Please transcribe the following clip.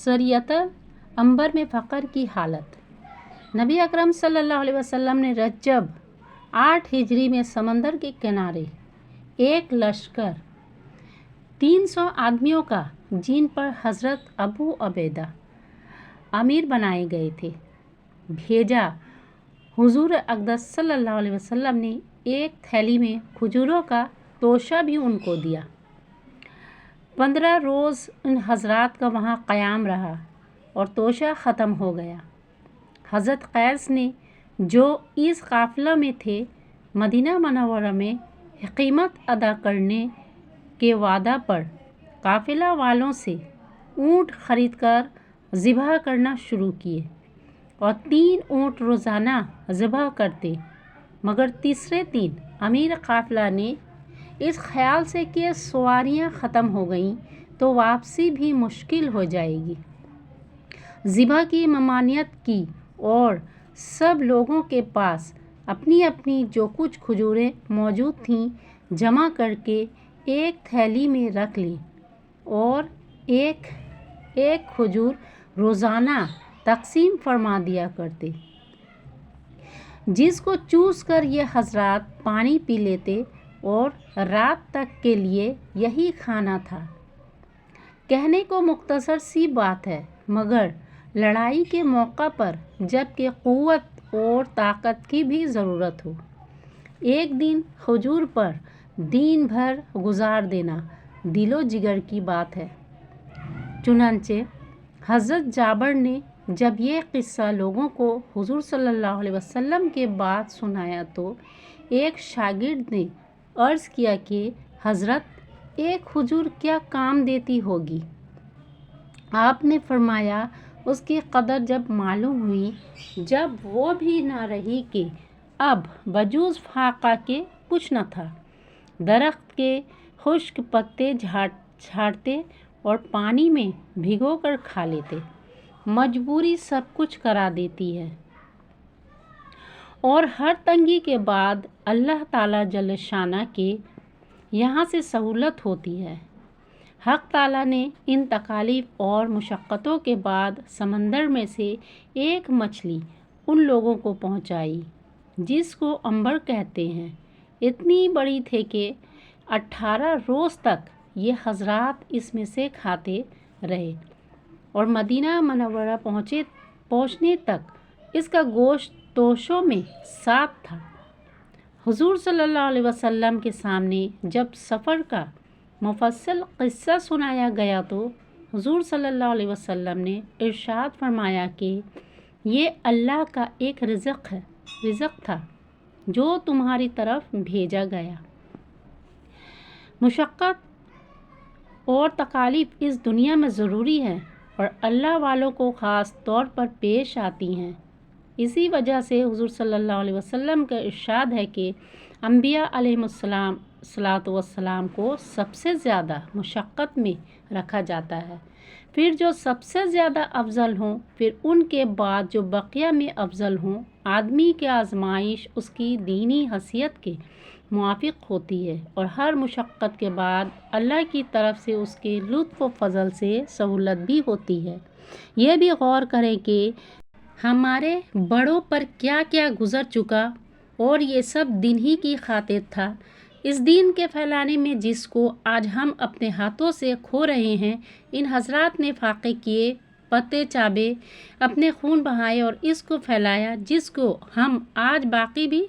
سریۃ عنبر میں فقر کی حالت۔ نبی اکرم صلی اللہ علیہ وسلم نے رجب 8 ہجری میں سمندر کے کنارے ایک لشکر 300 آدمیوں کا، جن پر حضرت ابو عبیدہ امیر بنائے گئے تھے، بھیجا۔ حضور اقدس صلی اللہ علیہ وسلم نے ایک تھیلی میں کھجوروں کا توشہ بھی ان کو دیا۔ 15 روز ان حضرات کا وہاں قیام رہا اور توشہ ختم ہو گیا۔ حضرت قیس نے، جو اس قافلہ میں تھے، مدینہ منورہ میں قیمت ادا کرنے کے وعدہ پر قافلہ والوں سے اونٹ خرید کر ذبح کرنا شروع کیے اور 3 اونٹ روزانہ ذبح کرتے، مگر تیسرے دن امیر قافلہ نے اس خیال سے کہ سواریاں ختم ہو گئیں تو واپسی بھی مشکل ہو جائے گی، ذبح کی ممانعت کی اور سب لوگوں کے پاس اپنی اپنی جو کچھ کھجوریں موجود تھیں جمع کر کے ایک تھیلی میں رکھ لیں اور ایک ایک کھجور روزانہ تقسیم فرما دیا کرتے، جس کو چوس کر یہ حضرات پانی پی لیتے اور رات تک کے لیے یہی کھانا تھا۔ کہنے کو مختصر سی بات ہے، مگر لڑائی کے موقع پر جب کہ قوت اور طاقت کی بھی ضرورت ہو، ایک دن کھجور پر دن بھر گزار دینا دل و جگر کی بات ہے۔ چنانچہ حضرت جابر نے جب یہ قصہ لوگوں کو حضور صلی اللہ علیہ وسلم کے بعد سنایا تو ایک شاگرد نے عرض کیا کہ حضرت، ایک کھجور کیا کام دیتی ہوگی؟ آپ نے فرمایا، اس کی قدر جب معلوم ہوئی، جب وہ بھی نہ رہی کہ اب بجز فاقہ کے کچھ نہ تھا، درخت کے خشک پتے جھاڑتے اور پانی میں بھگو کر کھا لیتے۔ مجبوری سب کچھ کرا دیتی ہے، اور ہر تنگی کے بعد اللہ تعالیٰ جل شانہ کے یہاں سے سہولت ہوتی ہے۔ حق تعالیٰ نے ان تکالیف اور مشقتوں کے بعد سمندر میں سے ایک مچھلی ان لوگوں کو پہنچائی جس کو عنبر کہتے ہیں۔ اتنی بڑی تھے کہ 18 روز تک یہ حضرات اس میں سے کھاتے رہے اور مدینہ منورہ پہنچنے تک اس کا گوشت توشوں میں ساتھ تھا۔ حضور صلی اللہ علیہ وسلم کے سامنے جب سفر کا مفصل قصہ سنایا گیا تو حضور صلی اللہ علیہ وسلم نے ارشاد فرمایا کہ یہ اللہ کا ایک رزق تھا جو تمہاری طرف بھیجا گیا۔ مشقت اور تکالیف اس دنیا میں ضروری ہے اور اللہ والوں کو خاص طور پر پیش آتی ہیں۔ اسی وجہ سے حضور صلی اللہ علیہ وسلم کا ارشاد ہے کہ انبیاء علیہم السلام کو سب سے زیادہ مشقت میں رکھا جاتا ہے، پھر جو سب سے زیادہ افضل ہوں، پھر ان کے بعد جو بقیہ میں افضل ہوں۔ آدمی کی آزمائش اس کی دینی حیثیت کے موافق ہوتی ہے اور ہر مشقت کے بعد اللہ کی طرف سے اس کے لطف و فضل سے سہولت بھی ہوتی ہے۔ یہ بھی غور کریں کہ ہمارے بڑوں پر کیا کیا گزر چکا اور یہ سب دین ہی کی خاطر تھا۔ اس دین کے پھیلانے میں جس کو آج ہم اپنے ہاتھوں سے کھو رہے ہیں، ان حضرات نے فاقے کیے، پتے چابے، اپنے خون بہائے اور اس کو پھیلایا جس کو ہم آج باقی بھی